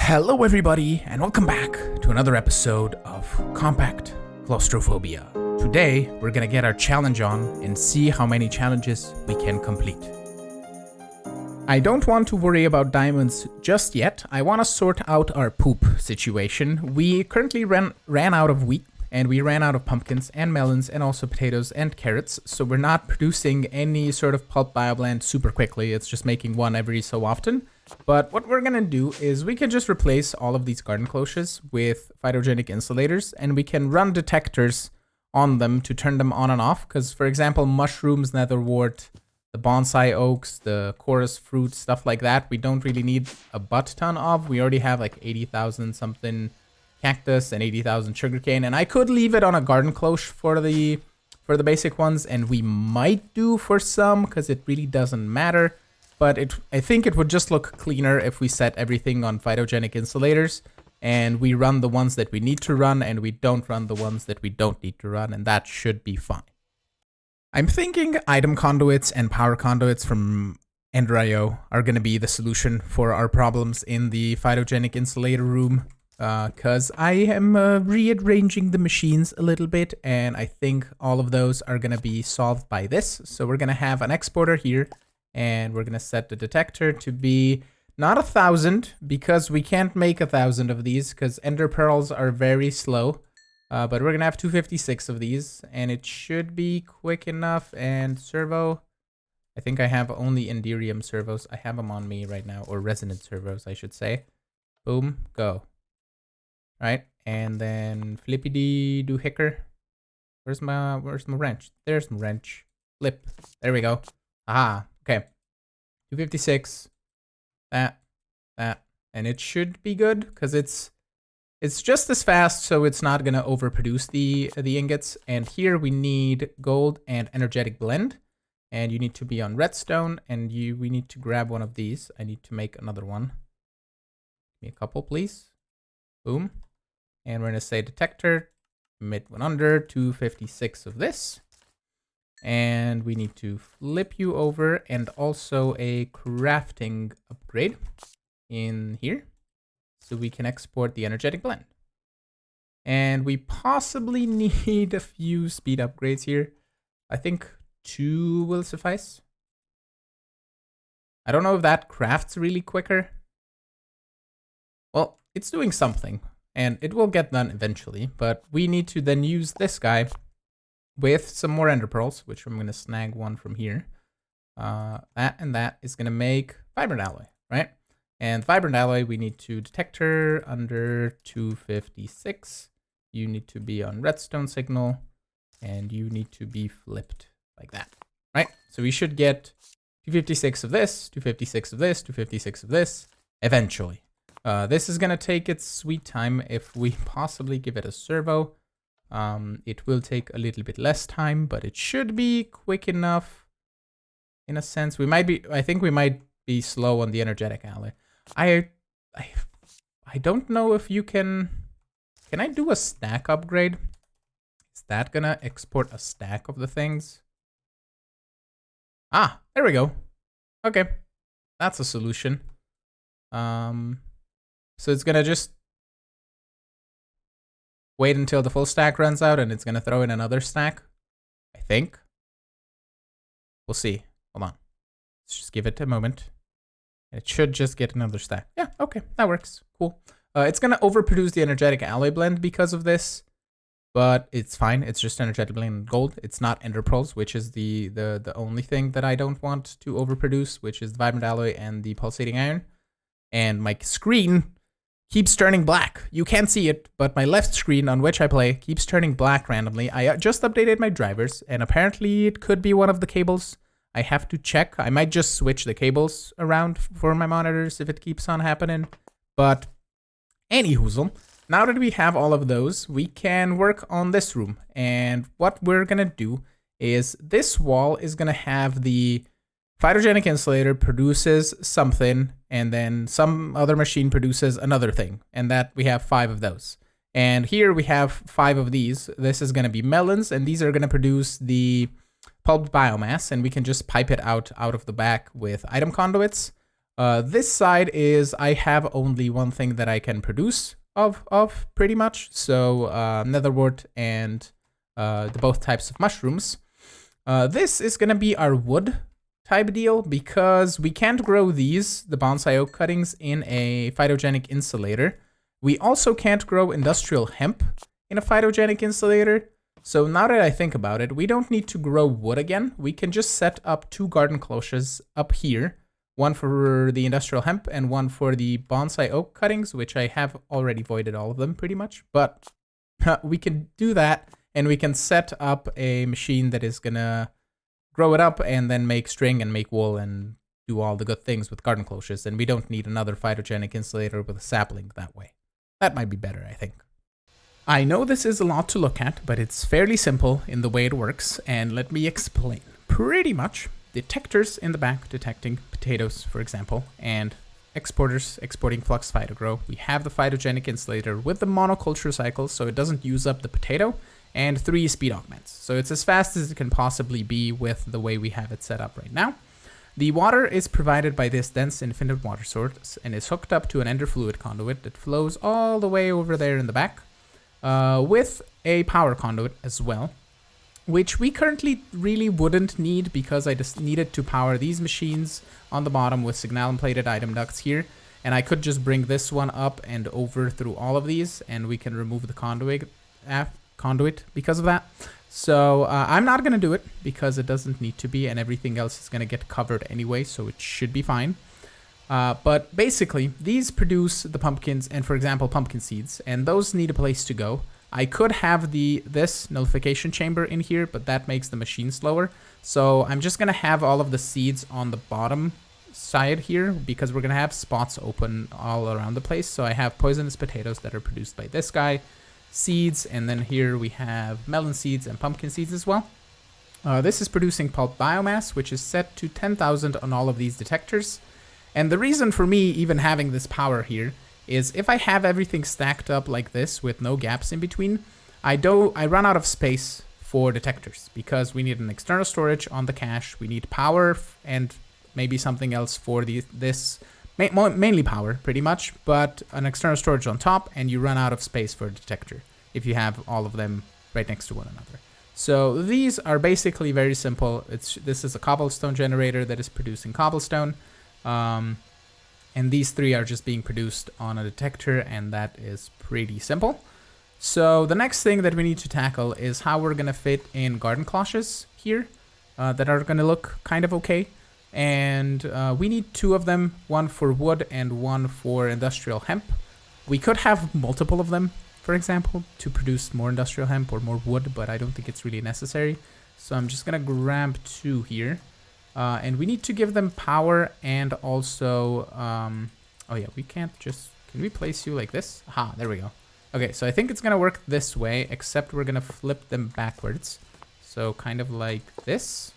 Hello everybody, and welcome back to another episode of Compact Claustrophobia. Today, we're gonna get our challenge on and see how many challenges we can complete. I don't want to worry about diamonds just yet. I want to sort out our poop situation. We currently ran out of wheat, and we ran out of pumpkins and melons and also potatoes and carrots, so we're not producing any sort of pulp bioblend super quickly. It's just making one every so often. But what we're gonna do is we can just replace all of these garden cloches with phytogenic insulators, and we can run detectors on them to turn them on and off. Because, for example, mushrooms, netherwort, the bonsai oaks, the chorus fruit, stuff like that, we don't really need a butt ton of. We already have like 80,000 something cactus and 80,000 sugarcane, and I could leave it on a garden cloche for the basic ones, and we might do for some because it really doesn't matter. But I think it would just look cleaner if we set everything on phytogenic insulators and we run the ones that we need to run and we don't run the ones that we don't need to run, and that should be fine. I'm thinking item conduits and power conduits from Ender.io are going to be the solution for our problems in the phytogenic insulator room, because I am rearranging the machines a little bit, and I think all of those are going to be solved by this. So we're going to have an exporter here. And we're going to set the detector to be not 1,000, because we can't make 1,000 of these because ender pearls are very slow. But we're going to have 256 of these, and it should be quick enough. And servo, I think I have only Enderium servos. I have them on me right now, or resonant servos, I should say. Boom, go. Right, and then flippity do hicker. Where's my wrench? There's my wrench. Flip. There we go. Aha. Okay, 256, that, and it should be good because it's just as fast, so it's not gonna overproduce the ingots. And here we need gold and energetic blend, and you need to be on redstone, and we need to grab one of these. I need to make another one. Give me a couple, please. Boom, and we're gonna say detector, emit one under 256 of this. And we need to flip you over, and also a crafting upgrade in here so we can export the energetic blend. And we possibly need a few speed upgrades here. I think 2 will suffice. I don't know if that crafts really quicker. Well, it's doing something, and it will get done eventually, but we need to then use this guy with some more ender pearls, which I'm going to snag one from here. That and that is going to make vibrant alloy, right? And vibrant alloy, we need to detector under 256. You need to be on redstone signal, and you need to be flipped like that, right? So we should get 256 of this, 256 of this, 256 of this, eventually. This is going to take its sweet time if we possibly give it a servo. It will take a little bit less time, but it should be quick enough in a sense. I think we might be slow on the energetic alloy. I don't know if you can I do a stack upgrade? Is that gonna export a stack of the things? Ah, there we go. Okay, that's a solution. So it's gonna just wait until the full stack runs out, and it's going to throw in another stack, I think. We'll see. Hold on. Let's just give it a moment. It should just get another stack. Yeah, okay. That works. Cool. It's going to overproduce the energetic alloy blend because of this, but it's fine. It's just energetic blend gold. It's not ender pearls, which is the only thing that I don't want to overproduce, which is the vibrant alloy and the pulsating iron. And my screen keeps turning black. You can't see it, but my left screen on which I play keeps turning black randomly. I just updated my drivers, and apparently it could be one of the cables. I have to check. I might just switch the cables around for my monitors if it keeps on happening. But anyhoozle, now that we have all of those, we can work on this room. And what we're gonna do is this wall is gonna have the phytogenic insulator produces something, and then some other machine produces another thing, and that we have 5 of those. And here we have 5 of these. This is going to be melons, and these are going to produce the pulped biomass, and we can just pipe it out of the back with item conduits. This side is I have only one thing that I can produce of pretty much. So netherwort and the both types of mushrooms. This is gonna be our wood type deal because we can't grow these, the bonsai oak cuttings, in a phytogenic insulator. We also can't grow industrial hemp in a phytogenic insulator. So now that I think about it, we don't need to grow wood again. We can just set up 2 garden cloches up here. One for the industrial hemp and one for the bonsai oak cuttings, which I have already voided all of them pretty much. But we can do that, and we can set up a machine that is gonna grow it up and then make string and make wool and do all the good things with garden cloches. And we don't need another phytogenic insulator with a sapling that way. That might be better, I think. I know this is a lot to look at, but it's fairly simple in the way it works, and let me explain. Pretty much, detectors in the back detecting potatoes, for example, and exporters exporting flux Phytogrow. We have the phytogenic insulator with the monoculture cycle, so it doesn't use up the potato, and 3 speed augments. So it's as fast as it can possibly be with the way we have it set up right now. The water is provided by this dense infinite water source and is hooked up to an ender fluid conduit that flows all the way over there in the back. With a power conduit as well, which we currently really wouldn't need because I just needed to power these machines on the bottom with signal plated item ducts here, and I could just bring this one up and over through all of these, and we can remove the conduit because of that. So I'm not going to do it because it doesn't need to be, and everything else is going to get covered anyway, so it should be fine. But basically, these produce the pumpkins and, for example, pumpkin seeds, and those need a place to go. I could have this nullification chamber in here, but that makes the machine slower. So I'm just going to have all of the seeds on the bottom side here because we're going to have spots open all around the place. So I have poisonous potatoes that are produced by this guy, seeds, and then here we have melon seeds and pumpkin seeds as well. This is producing pulp biomass, which is set to 10,000 on all of these detectors. And the reason for me even having this power here is if I have everything stacked up like this with no gaps in between, I run out of space for detectors because we need an external storage on the cache. We need power and maybe something else for mainly power pretty much, but an external storage on top, and you run out of space for a detector if you have all of them right next to one another. So these are basically very simple. This is a cobblestone generator that is producing cobblestone. And these 3 are just being produced on a detector, and that is pretty simple. So the next thing that we need to tackle is how we're going to fit in garden cloches here that are going to look kind of okay. And we need 2 of them, one for wood and one for industrial hemp. We could have multiple of them, for example, to produce more industrial hemp or more wood, but I don't think it's really necessary. So I'm just going to grab 2 here. And we need to give them power and also, oh yeah, we can't just, can we place you like this? Aha, there we go. Okay, so I think it's going to work this way, except we're going to flip them backwards. So kind of like this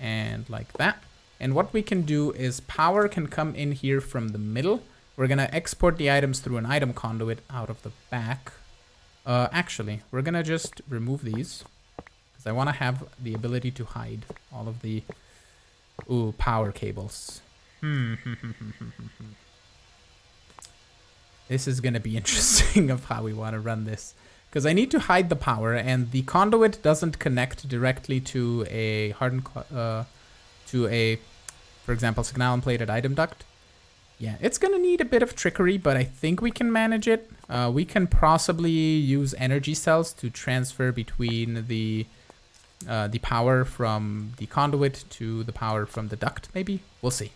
and like that. And what we can do is power can come in here from the middle. We're going to export the items through an item conduit out of the back. Actually, we're going to just remove these. I want to have the ability to hide all of the power cables. This is going to be interesting of how we want to run this. Because I need to hide the power, and the conduit doesn't connect directly to a for example, signal plated item duct. Yeah, it's going to need a bit of trickery, but I think we can manage it. We can possibly use energy cells to transfer between the power from the conduit to the power from the duct, maybe? We'll see.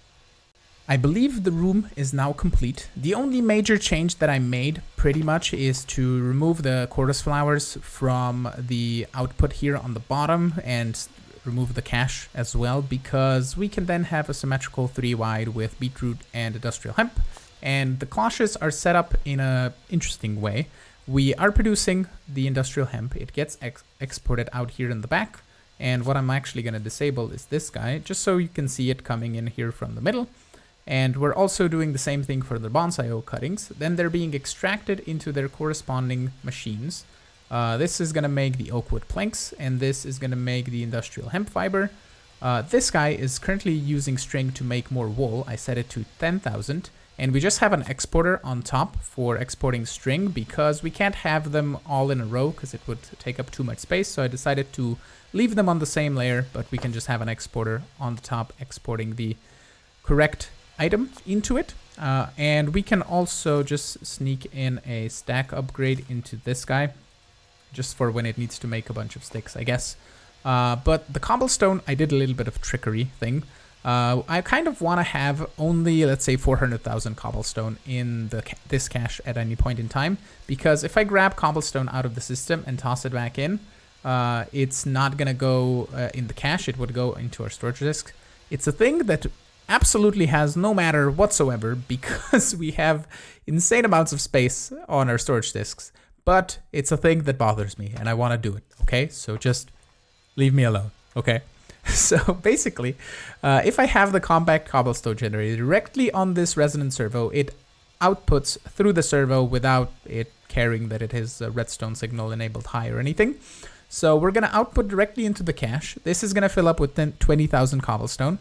I believe the room is now complete. The only major change that I made pretty much is to remove the chorus flowers from the output here on the bottom and remove the cache as well, because we can then have a symmetrical 3 wide with beetroot and industrial hemp. And the cloches are set up in an interesting way. We are producing the industrial hemp. It gets exported out here in the back. And what I'm actually going to disable is this guy, just so you can see it coming in here from the middle. And we're also doing the same thing for the bonsai oak cuttings. Then they're being extracted into their corresponding machines. This is going to make the oak wood planks, and this is going to make the industrial hemp fiber. This guy is currently using string to make more wool. I set it to 10,000. And we just have an exporter on top for exporting string because we can't have them all in a row because it would take up too much space. So I decided to leave them on the same layer, but we can just have an exporter on the top exporting the correct item into it. And we can also just sneak in a stack upgrade into this guy just for when it needs to make a bunch of sticks, I guess. But the cobblestone, I did a little bit of trickery thing. I kind of want to have only, let's say, 400,000 cobblestone in this cache at any point in time, because if I grab cobblestone out of the system and toss it back in, it's not going to go in the cache, it would go into our storage disk. It's a thing that absolutely has no matter whatsoever because we have insane amounts of space on our storage disks, but it's a thing that bothers me and I want to do it, okay? So just leave me alone, okay? So basically, if I have the compact cobblestone generator directly on this resonant servo, it outputs through the servo without it caring that it has a redstone signal enabled high or anything. So we're going to output directly into the cache. This is going to fill up with 20,000 cobblestone.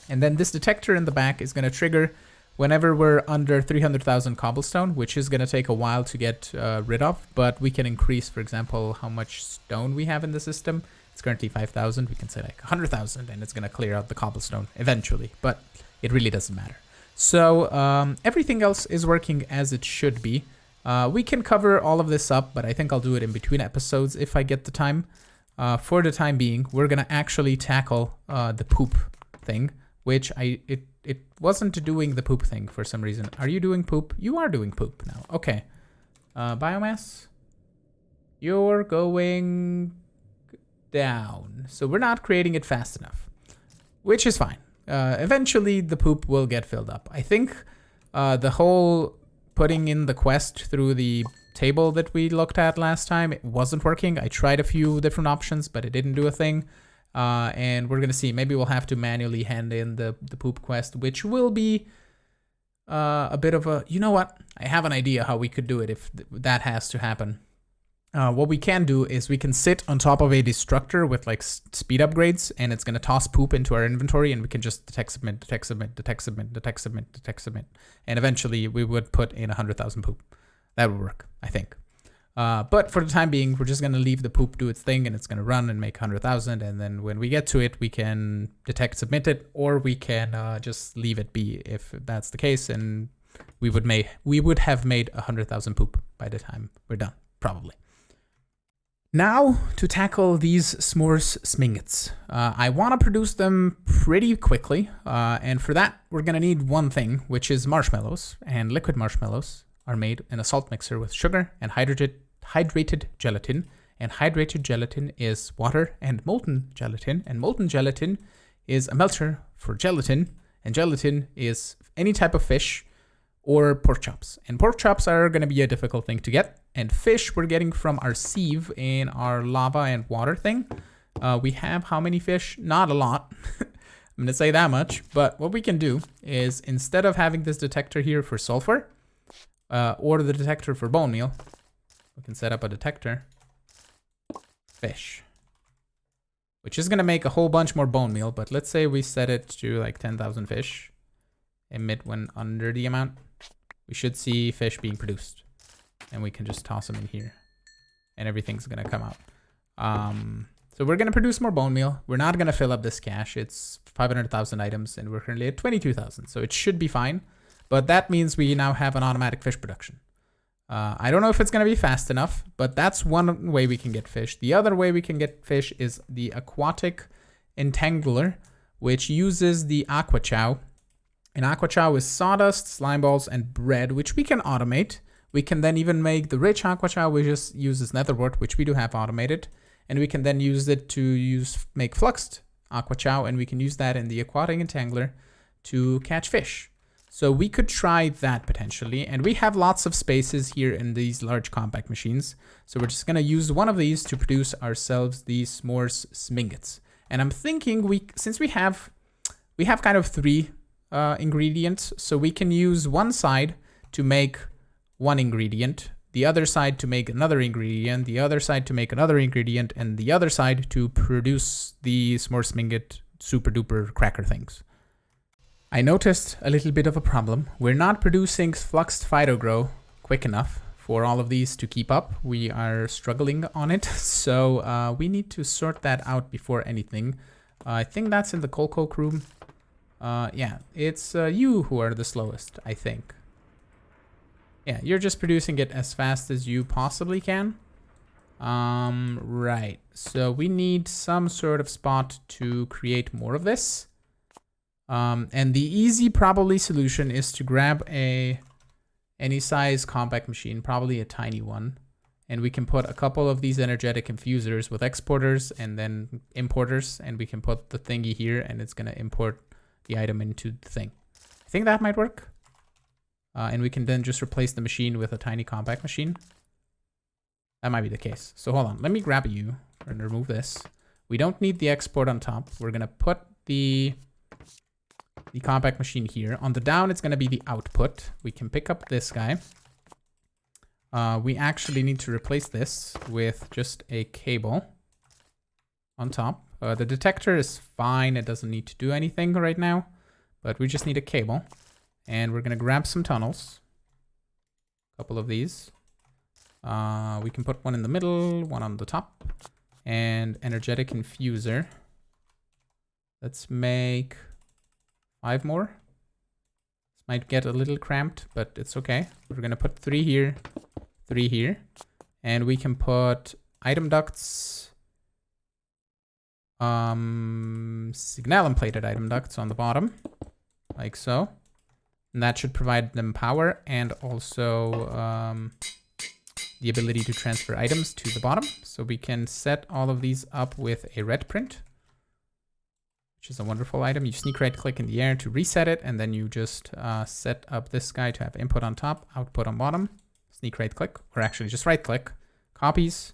And then this detector in the back is going to trigger whenever we're under 300,000 cobblestone, which is going to take a while to get rid of. But we can increase, for example, how much stone we have in the system. It's currently 5,000. We can say like 100,000 and it's going to clear out the cobblestone eventually, but it really doesn't matter. So everything else is working as it should be. We can cover all of this up, but I think I'll do it in between episodes if I get the time. For the time being, we're going to actually tackle the poop thing, which it wasn't doing the poop thing for some reason. Are you doing poop? You are doing poop now. Okay. Biomass. You're going down. So we're not creating it fast enough, which is fine. Eventually the poop will get filled up. I think the whole putting in the quest through the table that we looked at last time, it wasn't working. I tried a few different options, but it didn't do a thing. And we're going to see, maybe we'll have to manually hand in the poop quest, which will be a bit of a, you know what? I have an idea how we could do it if that has to happen. What we can do is we can sit on top of a destructor with like speed upgrades, and it's going to toss poop into our inventory, and we can just detect submit, detect submit, detect submit, detect submit, detect submit. And eventually we would put in 100,000 poop. That would work, I think. But for the time being, we're just going to leave the poop do its thing, and it's going to run and make 100,000. And then when we get to it, we can detect submit it, or we can just leave it be if that's the case. And we would have made 100,000 poop by the time we're done, probably. Now, to tackle these Smores mingots. I want to produce them pretty quickly, and for that, we're going to need one thing, which is marshmallows. And liquid marshmallows are made in a salt mixer with sugar and hydrated gelatin. And hydrated gelatin is water and molten gelatin is a melter for gelatin, and gelatin is any type of fish or pork chops. And pork chops are going to be a difficult thing to get. And fish we're getting from our sieve in our lava and water thing. We have how many fish? Not a lot. I'm going to say that much. But what we can do is, instead of having this detector here for sulfur, or the detector for bone meal, we can set up a detector. Fish. Which is going to make a whole bunch more bone meal. But let's say we set it to like 10,000 fish. Emit when under the amount. We should see fish being produced. And we can just toss them in here. And everything's going to come out. So we're going to produce more bone meal. We're not going to fill up this cache. It's 500,000 items and we're currently at 22,000. So it should be fine. But that means we now have an automatic fish production. I don't know if it's going to be fast enough, but that's one way we can get fish. The other way we can get fish is the aquatic entangler, which uses the aqua chow. And aqua chow is sawdust, slime balls, and bread, which we can automate. We can then even make the rich aqua chow, which just uses netherwort, which we do have automated. And we can then use it to make fluxed aqua chow, and we can use that in the aquatic entangler to catch fish. So we could try that potentially. And we have lots of spaces here in these large compact machines. So we're just going to use one of these to produce ourselves these Smores mingots. And I'm thinking since we have kind of three ingredients, so we can use one side to make one ingredient, the other side to make another ingredient, the other side to make another ingredient, and the other side to produce the Smores mingot super duper cracker things. I noticed a little bit of a problem. We're not producing fluxed Phytogrow quick enough for all of these to keep up. We are struggling on it, so we need to sort that out before anything. I think that's in the coal coke room. Yeah, it's you who are the slowest, I think. Yeah, you're just producing it as fast as you possibly can. Right, so we need some sort of spot to create more of this. And the easy probably solution is to grab any size compact machine, probably a tiny one. And we can put a couple of these energetic infusers with exporters and then importers. And we can put the thingy here and it's going to import the item into the thing. I think that might work. And we can then just replace the machine with a tiny compact machine. That might be the case. So hold on, let me grab you and remove this. We don't need the export on top. We're going to put the compact machine here. On the down, it's going to be the output. We can pick up this guy. We actually need to replace this with just a cable on top. The detector is fine. It doesn't need to do anything right now, but we just need a cable. And we're going to grab some tunnels. A couple of these. We can put one in the middle, one on the top, and energetic infuser. Let's make 5 more. This might get a little cramped, but it's okay. We're going to put 3 here, 3 here. And we can put item ducts, signalum plated item ducts on the bottom, like so. And that should provide them power and also the ability to transfer items to the bottom. So we can set all of these up with a red print, which is a wonderful item. You sneak right click in the air to reset it, and then you just set up this guy to have input on top, output on bottom, sneak right click, or actually just right click, copies,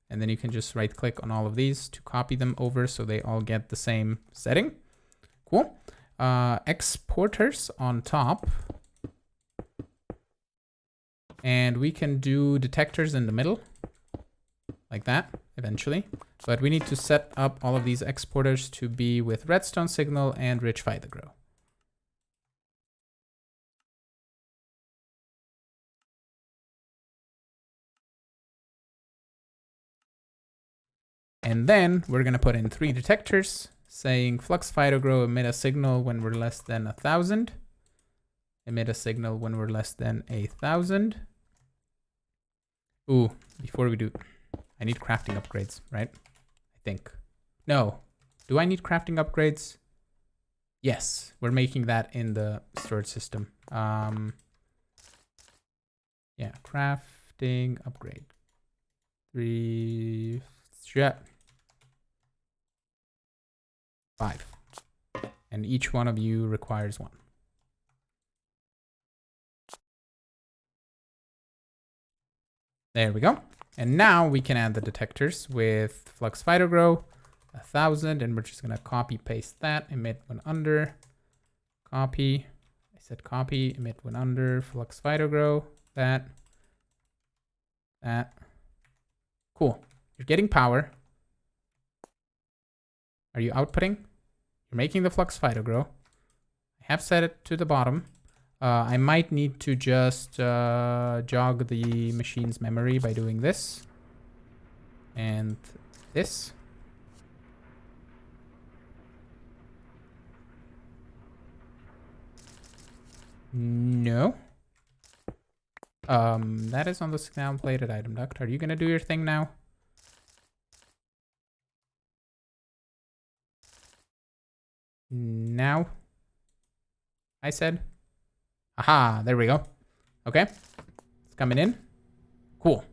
and then you can just right click on all of these to copy them over so they all get the same setting. Cool. Exporters on top. And we can do detectors in the middle, like that, eventually. But we need to set up all of these exporters to be with redstone signal and rich Phytogrow. And then we're going to put in 3 detectors saying flux Phytogrow emit a signal when we're less than 1,000. Emit a signal when we're less than 1,000. Ooh, before we do, I need crafting upgrades, right? I think. No. Do I need crafting upgrades? Yes, we're making that in the storage system. Yeah, crafting upgrade. 3, 5. And each one of you requires 1. There we go. And now we can add the detectors with flux Phytogrow, 1,000, and we're just gonna copy paste that, emit when under, copy. I said copy, emit when under, flux Phytogrow, that. Cool. You're getting power. Are you outputting? You're making the flux Phytogrow. I have set it to the bottom. I might need to just jog the machine's memory by doing this. And this. No. That is on the signal plated item duct. Are you gonna do your thing now? Now. I said. Aha, there we go. Okay. It's coming in. Cool.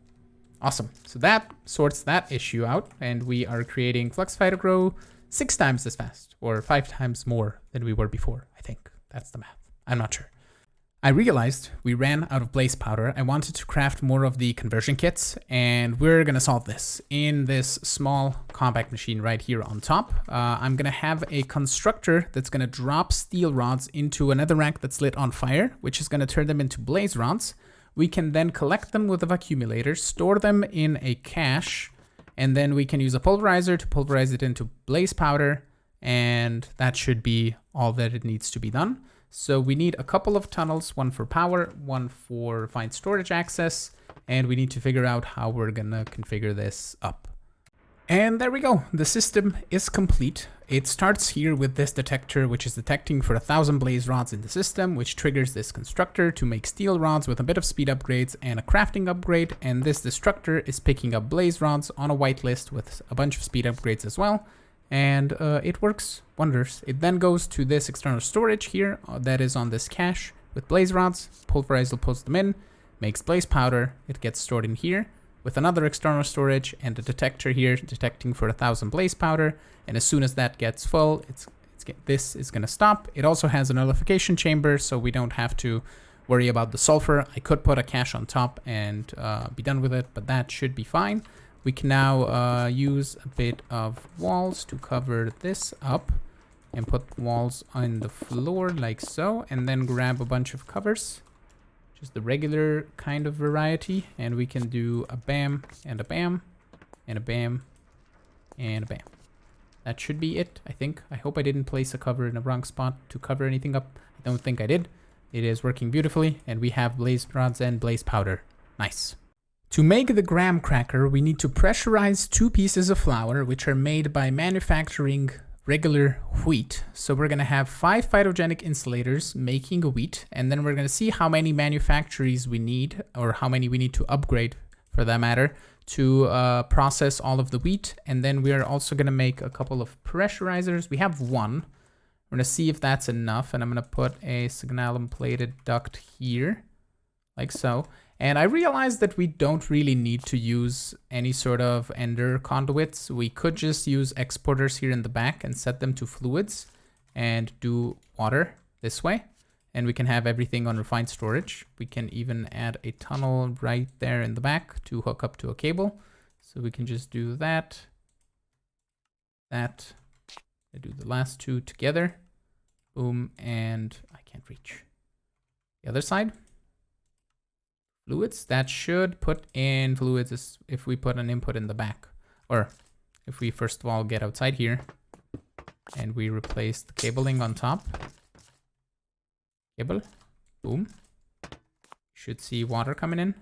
Awesome. So that sorts that issue out, and we are creating flux Phytogrow 6 times as fast, or 5 times more than we were before. I think that's the math. I'm not sure. I realized we ran out of blaze powder. I wanted to craft more of the conversion kits, and we're gonna solve this in this small compact machine right here on top. I'm gonna have a constructor that's gonna drop steel rods into a netherrack that's lit on fire, which is gonna turn them into blaze rods. We can then collect them with a accumulator, store them in a cache, and then we can use a pulverizer to pulverize it into blaze powder, and that should be all that it needs to be done. So we need a couple of tunnels, one for power, one for refined storage access, and we need to figure out how we're gonna configure this up. And there we go, the system is complete. It starts here with this detector, which is detecting for 1,000 blaze rods in the system, which triggers this constructor to make steel rods with a bit of speed upgrades and a crafting upgrade. And this destructor is picking up blaze rods on a whitelist with a bunch of speed upgrades as well. And it works wonders. It then goes to this external storage here that is on this cache with blaze rods. Pulverizer pulls them in, makes blaze powder. It gets stored in here with another external storage and a detector here detecting for 1,000 blaze powder. And as soon as that gets full, this is gonna stop. It also has a nullification chamber, so we don't have to worry about the sulfur. I could put a cache on top and be done with it, but that should be fine. We can now use a bit of walls to cover this up and put walls on the floor like so, and then grab a bunch of covers. Just the regular kind of variety, and we can do a bam and a bam and a bam and a bam. That should be it, I think. I hope I didn't place a cover in the wrong spot to cover anything up. I don't think I did. It is working beautifully, and we have blaze rods and blaze powder. Nice. To make the graham cracker, we need to pressurize 2 pieces of flour, which are made by manufacturing regular wheat. So we're going to have 5 phytogenic insulators making a wheat, and then we're going to see how many manufactories we need, or how many we need to upgrade for that matter, to process all of the wheat. And then we are also going to make a couple of pressurizers. We have 1. We're going to see if that's enough, and I'm going to put a signalum plated duct here, like so. And I realized that we don't really need to use any sort of ender conduits. We could just use exporters here in the back and set them to fluids and do water this way. And we can have everything on refined storage. We can even add a tunnel right there in the back to hook up to a cable. So we can just do that. I do the last 2 together. Boom, and I can't reach. The other side. Fluids, that should put in fluids if we put an input in the back. Or if we first of all get outside here and we replace the cabling on top. Cable, boom. Should see water coming in.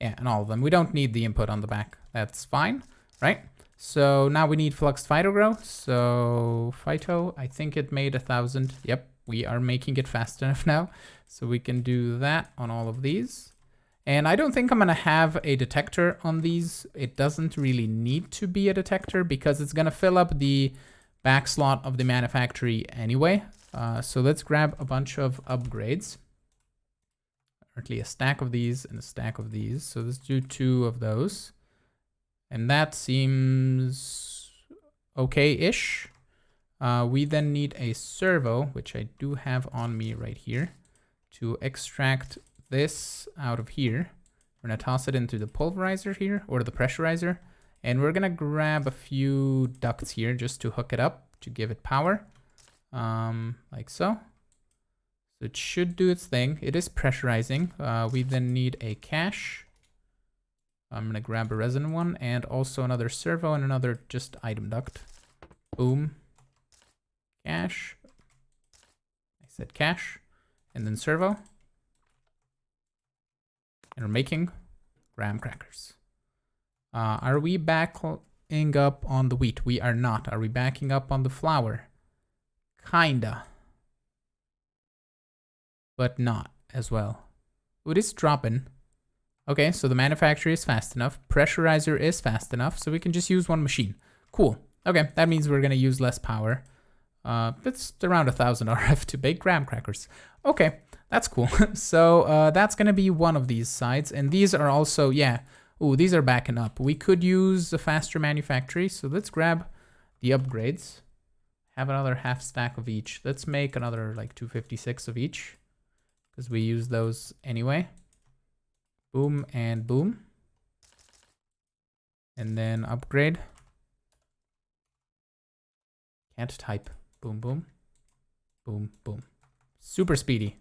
Yeah, and all of them. We don't need the input on the back. That's fine, right? So now we need fluxed Phytogrow. So Phyto, I think it made 1,000. Yep, we are making it fast enough now. So we can do that on all of these. And I don't think I'm gonna have a detector on these. It doesn't really need to be a detector because it's gonna fill up the back slot of the manufactory anyway. So let's grab a bunch of upgrades. Currently a stack of these and a stack of these. So let's do 2 of those. And that seems okay-ish. We then need a servo, which I do have on me right here, to extract this out of here. We're gonna toss it into the pulverizer here, or the pressurizer, and we're gonna grab a few ducts here just to hook it up to give it power, like so. So it should do its thing. It is pressurizing. We then need a cache. I'm gonna grab a resin one and also another servo and another just item duct. Boom. Cache. I said cache, and then servo. And we're making graham crackers. Are we backing up on the wheat? We are not. Are we backing up on the flour? Kinda. But not as well. Oh, it is dropping. Okay, so the manufacturer is fast enough. Pressurizer is fast enough, so we can just use 1 machine. Cool. Okay, that means we're gonna use less power. It's around 1,000 RF to bake graham crackers. Okay, that's cool. So that's gonna be one of these sides, and these are also, yeah. Ooh, these are backing up. We could use a faster manufactory, so let's grab the upgrades. Have another half stack of each. Let's make another like 256 of each, because we use those anyway. Boom and boom. And then upgrade. Can't type. Boom, boom. Boom, boom. Super speedy.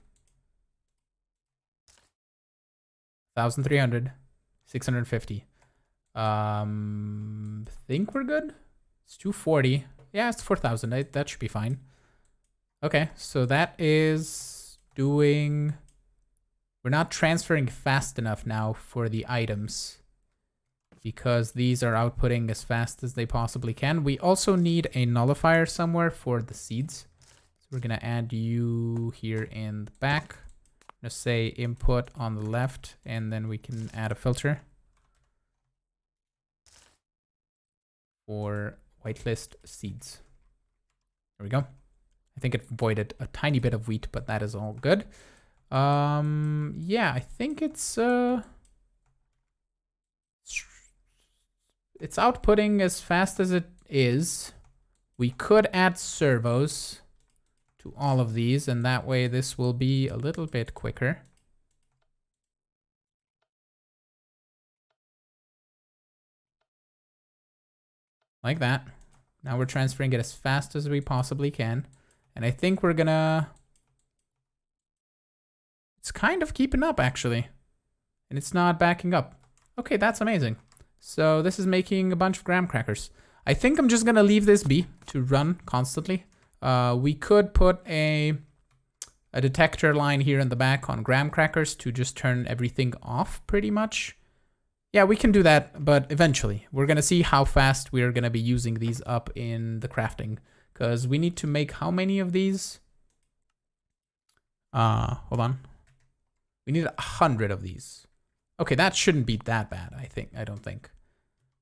1,300. 650. Think we're good. It's 240. Yeah, it's 4,000. That should be fine. Okay, so that is doing... We're not transferring fast enough now for the items because these are outputting as fast as they possibly can. We also need a nullifier somewhere for the seeds. So we're going to add you here in the back. Just say input on the left, and then we can add a filter for whitelist seeds. There we go. I think it voided a tiny bit of wheat, but that is all good. Yeah, I think it's outputting as fast as it is. We could add servos to all of these, and that way this will be a little bit quicker. Like that. Now we're transferring it as fast as we possibly can. And I think we're gonna... It's kind of keeping up, actually. And it's not backing up. Okay, that's amazing. So this is making a bunch of graham crackers. I think I'm just gonna leave this be to run constantly. We could put a detector line here in the back on graham crackers to just turn everything off pretty much. Yeah, we can do that, but eventually. We're gonna see how fast we're gonna be using these up in the crafting. Because we need to make how many of these? Hold on. We need 100 of these. Okay, that shouldn't be that bad, I don't think.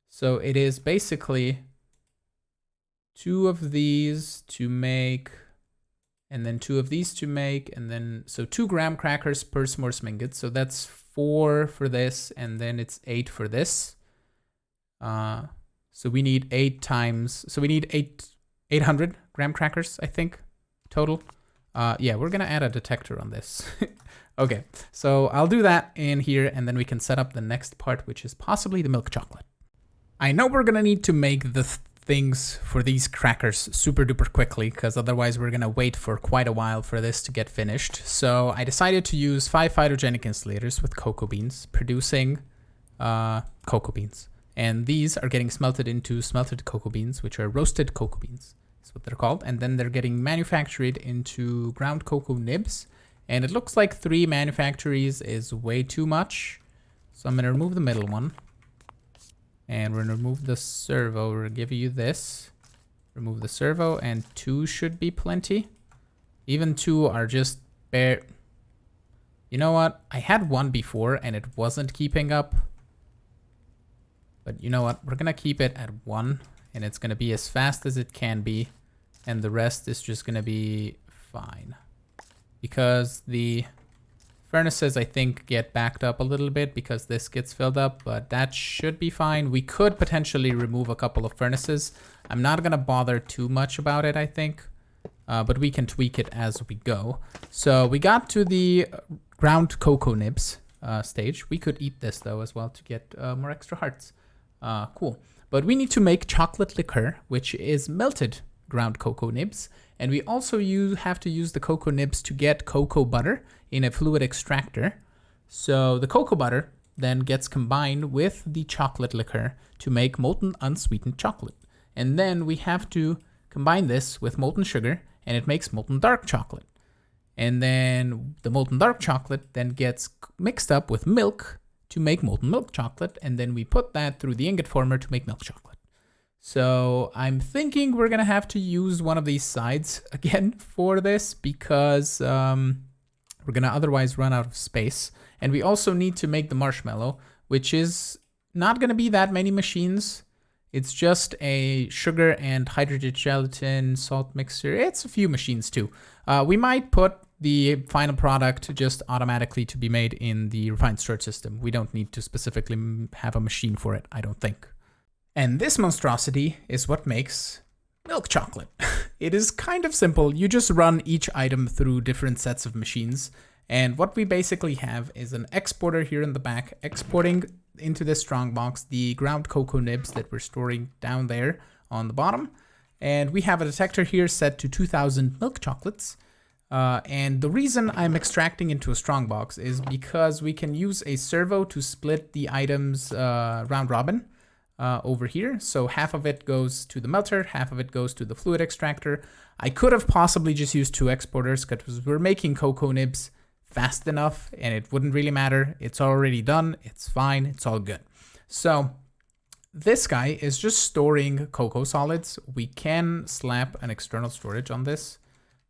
So it is basically 2 of these to make, and then 2 of these to make, and then, so 2 graham crackers per s'mores mingott. So that's 4 for this, and then it's 8 for this. So we need 8 times, so we need 800 graham crackers, I think, total. Yeah, we're gonna add a detector on this. Okay, so I'll do that in here, and then we can set up the next part, which is possibly the milk chocolate. I know we're gonna need to make the things for these crackers super duper quickly, because otherwise we're gonna wait for quite a while for this to get finished. So I decided to use 5 phytogenic insulators with cocoa beans, producing cocoa beans. And these are getting smelted into smelted cocoa beans, which are roasted cocoa beans. That's what they're called. And then they're getting manufactured into ground cocoa nibs. And it looks like 3 manufactories is way too much. So I'm going to remove the middle one. And we're going to remove the servo. We're going to give you this. Remove the servo, and 2 should be plenty. Even 2 are just bare. You know what? I had 1 before and it wasn't keeping up. But you know what? We're going to keep it at 1. And it's going to be as fast as it can be. And the rest is just going to be fine. Because the furnaces, I think, get backed up a little bit because this gets filled up, but that should be fine. We could potentially remove a couple of furnaces. I'm not going to bother too much about it, I think, but we can tweak it as we go. So we got to the ground cocoa nibs stage. We could eat this, though, as well to get more extra hearts. Cool. But we need to make chocolate liqueur, which is melted ground cocoa nibs. And we also have to use the cocoa nibs to get cocoa butter in a fluid extractor. So the cocoa butter then gets combined with the chocolate liqueur to make molten unsweetened chocolate. And then we have to combine this with molten sugar, and it makes molten dark chocolate. And then the molten dark chocolate then gets mixed up with milk to make molten milk chocolate. And then we put that through the ingot former to make milk chocolate. So I'm thinking we're going to have to use one of these sides again for this because we're going to otherwise run out of space. And we also need to make the marshmallow, which is not going to be that many machines. It's just a sugar and hydrogen gelatin salt mixer. It's a few machines too. We might put the final product just automatically to be made in the refined storage system. We don't need to specifically have a machine for it, I don't think. And this monstrosity is what makes milk chocolate. It is kind of simple. You just run each item through different sets of machines. And what we basically have is an exporter here in the back, exporting into this strongbox the ground cocoa nibs that we're storing down there on the bottom. And we have a detector here set to 2000 milk chocolates. And the reason I'm extracting into a strongbox is because we can use a servo to split the items round robin. over here. So half of it goes to the melter, half of it goes to the fluid extractor. I could have possibly just used 2 exporters because we're making cocoa nibs fast enough and it wouldn't really matter. It's already done. It's fine. It's all good. So this guy is just storing cocoa solids. We can slap an external storage on this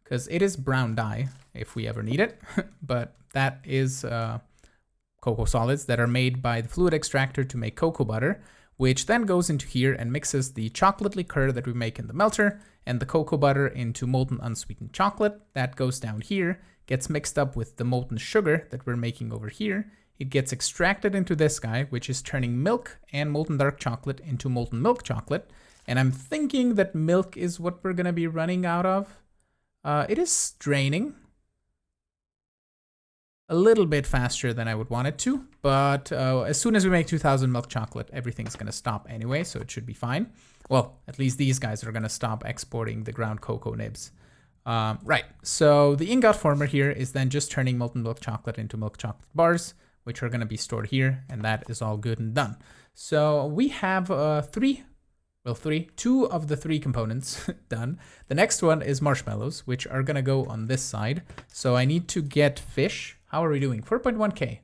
because it is brown dye if we ever need it. But that is cocoa solids that are made by the fluid extractor to make cocoa butter, which then goes into here and mixes the chocolate liqueur that we make in the melter and the cocoa butter into molten unsweetened chocolate. That goes down here, gets mixed up with the molten sugar that we're making over here. It gets extracted into this guy, which is turning milk and molten dark chocolate into molten milk chocolate. And I'm thinking that milk is what we're gonna be running out of. It is draining a little bit faster than I would want it to, but as soon as we make 2000 milk chocolate, everything's gonna stop anyway, so it should be fine. Well, at least these guys are gonna stop exporting the ground cocoa nibs. Right, so the ingot former here is then just turning molten milk chocolate into milk chocolate bars, which are gonna be stored here, and that is all good and done. So we have two of the 3 components done. The next one is marshmallows, which are gonna go on this side. So I need to get fish. How are we doing? 4.1K.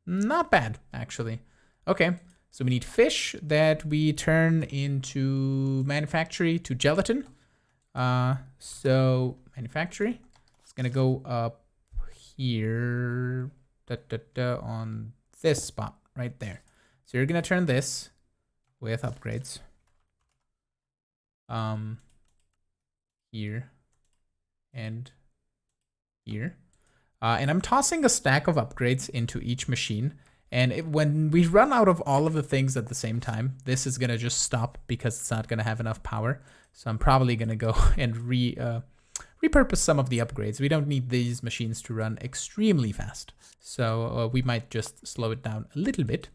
Not bad, actually. Okay, so we need fish that we turn into manufactory to gelatin. So manufactory is gonna go up here on this spot right there. So you're gonna turn this with upgrades. Here and here. And I'm tossing a stack of upgrades into each machine. And when we run out of all of the things at the same time, this is gonna just stop because it's not gonna have enough power. So I'm probably gonna go and repurpose some of the upgrades. We don't need these machines to run extremely fast. So we might just slow it down a little bit.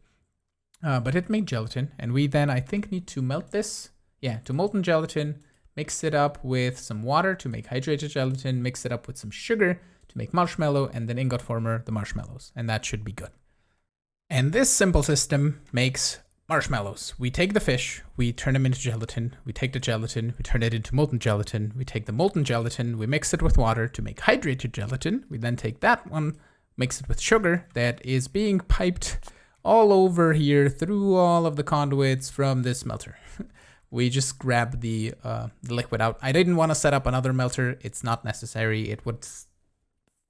But it made gelatin. And we then, I think, need to melt this. Yeah, to molten gelatin, mix it up with some water to make hydrated gelatin, mix it up with some sugar to make marshmallow, and then ingot former the marshmallows. And that should be good. And this simple system makes marshmallows. We take the fish, we turn them into gelatin, we take the gelatin, we turn it into molten gelatin, we take the molten gelatin, we mix it with water to make hydrated gelatin. We then take that one, mix it with sugar that is being piped all over here through all of the conduits from this melter. We just grab the liquid out. I didn't want to set up another melter. It's not necessary. It would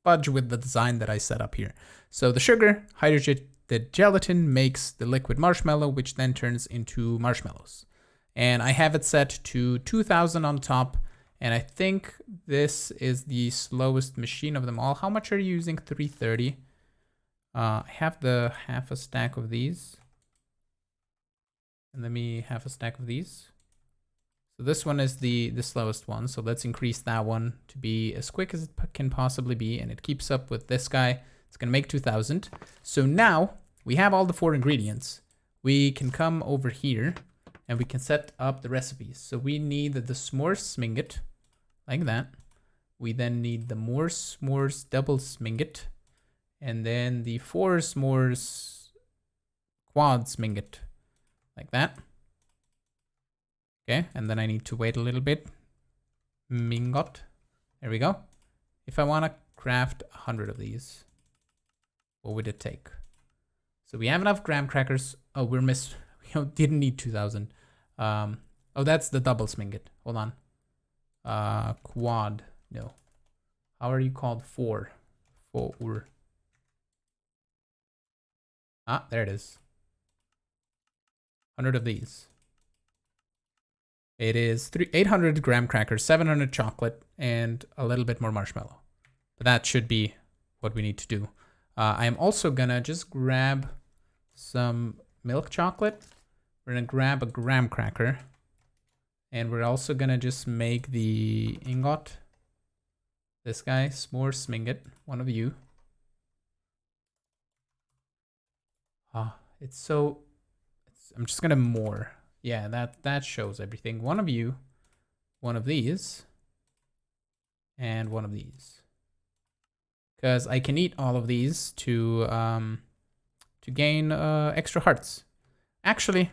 fudge with the design that I set up here. So the sugar, hydrated gelatin makes the liquid marshmallow, which then turns into marshmallows. And I have it set to 2000 on top. And I think this is the slowest machine of them all. How much are you using? 330. I have the half a stack of these. And let me have a stack of these. So this one is the slowest one. So let's increase that one to be as quick as it can possibly be. And it keeps up with this guy. It's going to make 2000. So now we have all the 4 ingredients. We can come over here and we can set up the recipes. So we need the Smores mingott, like that. We then need the more Smores double mingott. And then the 4 Smores quads mingott, like that. Okay, and then I need to wait a little bit. Mingott. There we go. If I want to craft 100 of these, what would it take? So we have enough graham crackers. Oh, we didn't need 2000. Oh, that's the double mingott. Hold on. Quad. No. How are you called? 4. 4. Ah, there it is. 100 of these. It is 800 graham crackers, 700 chocolate, and a little bit more marshmallow. But that should be what we need to do. I am also gonna just grab some milk chocolate. We're gonna grab a graham cracker. And we're also gonna just make the ingot. This guy, S'mores mingott, one of you. I'm just gonna more. Yeah, that shows everything. One of you, one of these, and one of these. Because I can eat all of these to gain extra hearts. Actually,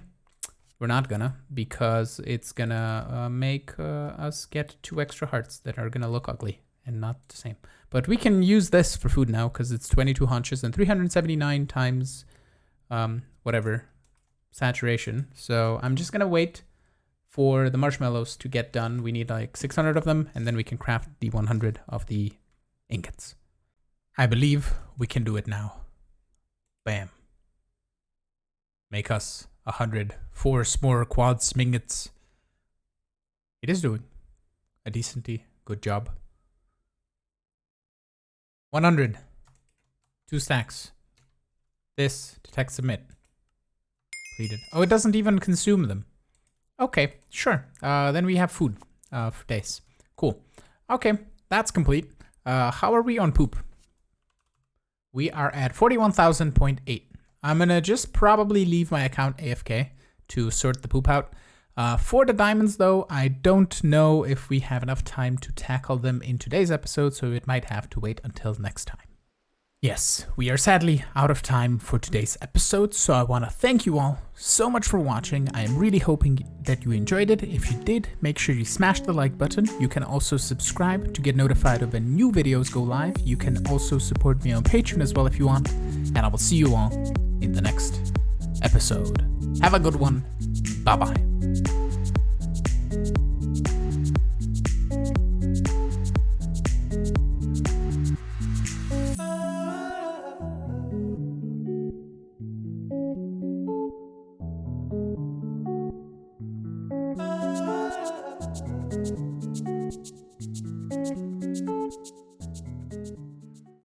we're not gonna, because it's gonna make us get 2 extra hearts that are gonna look ugly and not the same. But we can use this for food now because it's 22 haunches and 379 times whatever saturation. So I'm just gonna wait for the marshmallows to get done. We need like 600 of them, and then we can craft the 100 of the ingots. I believe we can do it now. Bam. Make us 104 Smore quads mingots. It is doing a decently good job. 100. 2 stacks. This detect submit. Completed. Oh, it doesn't even consume them. Okay, sure. Then we have food for days. Cool. Okay, that's complete. How are we on poop? We are at 41,000.8. I'm gonna just probably leave my account AFK to sort the poop out. For the diamonds though, I don't know if we have enough time to tackle them in today's episode, so it might have to wait until next time. Yes, we are sadly out of time for today's episode, so I want to thank you all so much for watching. I am really hoping that you enjoyed it. If you did, make sure you smash the like button. You can also subscribe to get notified of when new videos go live. You can also support me on Patreon as well if you want, and I will see you all in the next episode. Have a good one. Bye-bye.